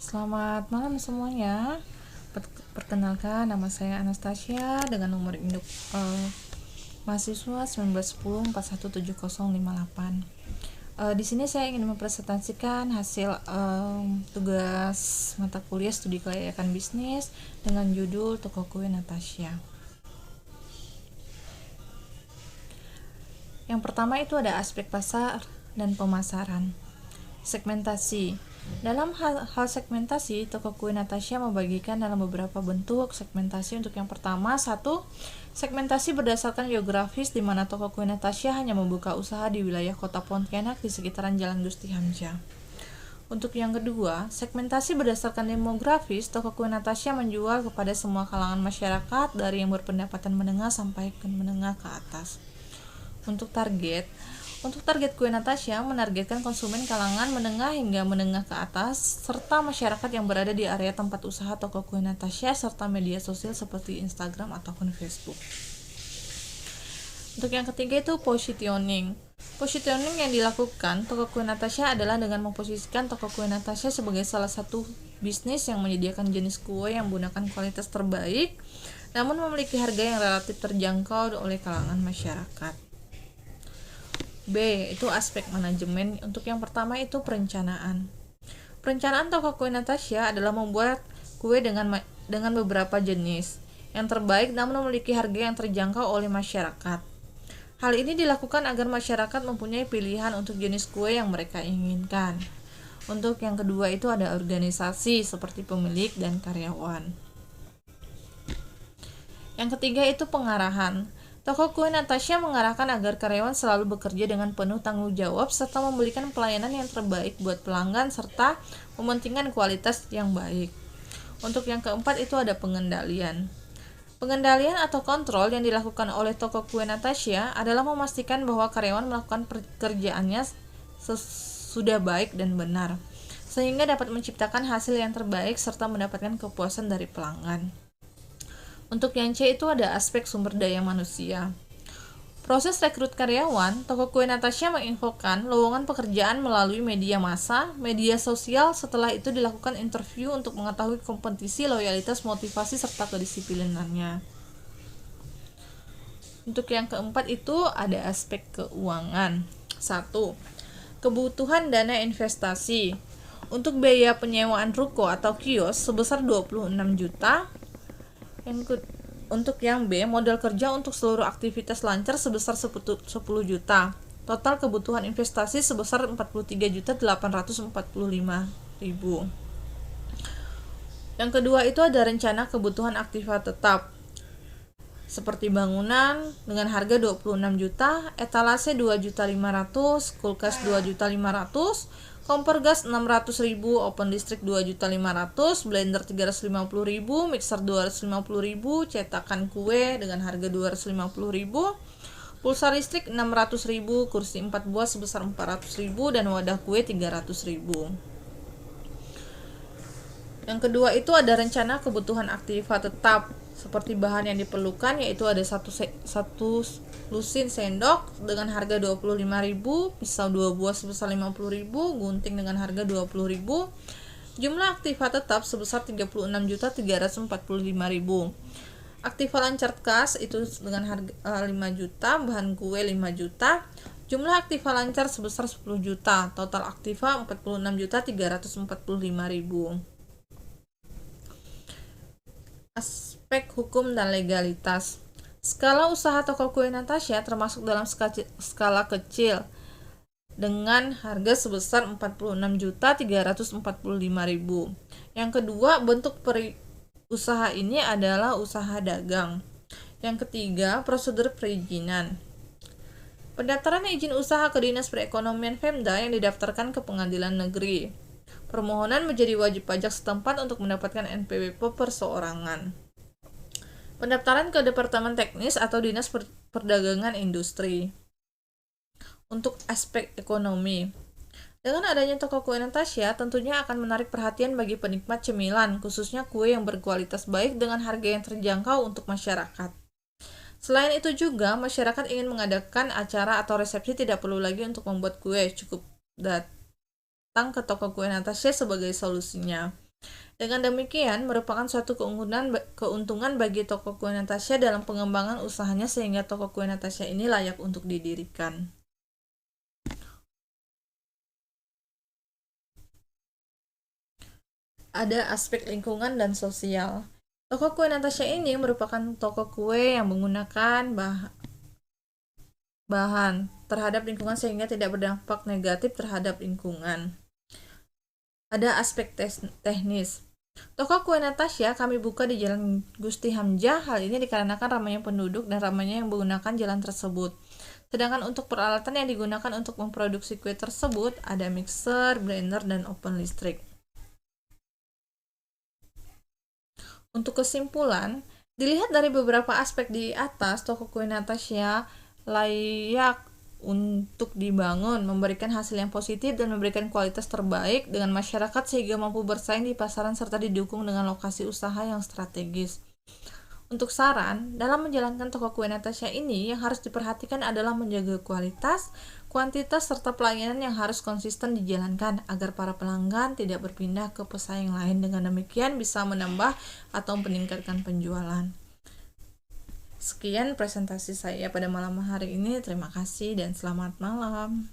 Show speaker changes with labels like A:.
A: Selamat malam semuanya. Perkenalkan, nama saya Anastasia dengan nomor induk mahasiswa 1910417058. Di sini saya ingin mempresentasikan hasil tugas mata kuliah studi kelayakan bisnis dengan judul Toko Kue Natasha. Yang pertama itu ada aspek pasar dan pemasaran. Segmentasi. Dalam hal segmentasi, Toko Kue Natasha membagikan dalam beberapa bentuk segmentasi. Untuk yang pertama, segmentasi berdasarkan geografis, di mana Toko Kue Natasha hanya membuka usaha di wilayah kota Pontianak di sekitaran Jalan Gusti Hamzah. Untuk yang kedua, segmentasi berdasarkan demografis, Toko Kue Natasha menjual kepada semua kalangan masyarakat dari yang berpendapatan menengah sampai ke menengah ke atas. Untuk target Kue Natasha menargetkan konsumen kalangan menengah hingga menengah ke atas, serta masyarakat yang berada di area tempat usaha Toko Kue Natasha serta media sosial seperti Instagram ataupun Facebook. Untuk yang ketiga itu positioning. Positioning yang dilakukan Toko Kue Natasha adalah dengan memposisikan Toko Kue Natasha sebagai salah satu bisnis yang menyediakan jenis kue yang menggunakan kualitas terbaik, namun memiliki harga yang relatif terjangkau oleh kalangan masyarakat. B. Itu aspek manajemen. Untuk yang pertama itu perencanaan. Perencanaan Toko Kue Natasha adalah membuat kue dengan beberapa jenis yang terbaik namun memiliki harga yang terjangkau oleh masyarakat. Hal ini dilakukan agar masyarakat mempunyai pilihan untuk jenis kue yang mereka inginkan. Untuk yang kedua itu ada organisasi seperti pemilik dan karyawan. Yang ketiga itu pengarahan. Toko Kue Natasha mengarahkan agar karyawan selalu bekerja dengan penuh tanggung jawab serta memberikan pelayanan yang terbaik buat pelanggan serta mementingkan kualitas yang baik. Untuk yang keempat itu ada pengendalian. Pengendalian atau kontrol yang dilakukan oleh Toko Kue Natasha adalah memastikan bahwa karyawan melakukan pekerjaannya sudah baik dan benar, sehingga dapat menciptakan hasil yang terbaik serta mendapatkan kepuasan dari pelanggan. Untuk yang C itu ada aspek sumber daya manusia. Proses rekrut karyawan, Toko Kue Natasha menginfokan lowongan pekerjaan melalui media massa, media sosial. Setelah itu dilakukan interview untuk mengetahui kompetisi, loyalitas, motivasi, serta kedisiplinannya. Untuk yang keempat itu ada aspek keuangan. 1. Kebutuhan dana investasi. Untuk biaya penyewaan ruko atau kios sebesar 26 juta. Untuk yang B, modal kerja untuk seluruh aktivitas lancar sebesar 10 juta. Total kebutuhan investasi sebesar 43.845.000. Yang kedua itu ada rencana kebutuhan aktiva tetap seperti bangunan dengan harga 26 juta, etalase 2.500.000, kulkas 2.500.000, kompor gas 600.000, open listrik 2.500.000, blender 350.000, mixer 250.000, cetakan kue dengan harga 250.000, pulsa listrik 600.000, kursi 4 buah sebesar 400.000, dan wadah kue 300.000. Yang kedua itu ada rencana kebutuhan aktiva tetap seperti bahan yang diperlukan, yaitu ada satu lusin sendok dengan harga 25.000, pisau 2 buah sebesar 50.000, gunting dengan harga 20.000. Jumlah aktiva tetap sebesar 36.345.000. Aktiva lancar kas itu dengan harga 5 juta, bahan kue 5 juta. Jumlah aktiva lancar sebesar 10 juta, total aktiva 46.345.000. Aspek hukum dan legalitas. Skala usaha Toko Kue Natasha termasuk dalam skala kecil dengan harga sebesar 46.345.000. Yang kedua, bentuk usaha ini adalah usaha dagang. Yang ketiga, prosedur perizinan. Pendaftaran izin usaha ke Dinas Perekonomian Pemda yang didaftarkan ke Pengadilan Negeri. Permohonan menjadi wajib pajak setempat untuk mendapatkan NPWP perseorangan. Pendaftaran ke Departemen Teknis atau Dinas Perdagangan Industri. Untuk aspek ekonomi, dengan adanya Toko Kue Natasha tentunya akan menarik perhatian bagi penikmat cemilan, khususnya kue yang berkualitas baik dengan harga yang terjangkau untuk masyarakat. Selain itu juga, masyarakat ingin mengadakan acara atau resepsi tidak perlu lagi untuk membuat kue, cukup datang ke Toko Kue Natasha sebagai solusinya. Dengan demikian, merupakan suatu keuntungan bagi toko kue Natasha dalam pengembangan usahanya sehingga toko kue Natasha ini layak untuk didirikan. Ada aspek lingkungan dan sosial. Toko kue Natasha ini merupakan toko kue yang menggunakan bahan terhadap lingkungan sehingga tidak berdampak negatif terhadap lingkungan. Ada aspek teknis. Toko kue Natasha kami buka di Jalan Gusti Hamzah. Hal ini dikarenakan ramainya penduduk dan ramainya yang menggunakan jalan tersebut. Sedangkan untuk peralatan yang digunakan untuk memproduksi kue tersebut ada mixer, blender, dan oven listrik. Untuk kesimpulan, dilihat dari beberapa aspek di atas, toko kue Natasha layak untuk dibangun, memberikan hasil yang positif dan memberikan kualitas terbaik dengan masyarakat sehingga mampu bersaing di pasaran serta didukung dengan lokasi usaha yang strategis. Untuk saran, dalam menjalankan toko kue Natasha ini yang harus diperhatikan adalah menjaga kualitas, kuantitas, serta pelayanan yang harus konsisten dijalankan agar para pelanggan tidak berpindah ke pesaing lain. Dengan demikian bisa menambah atau meningkatkan penjualan. Sekian presentasi saya pada malam hari ini. Terima kasih dan selamat malam.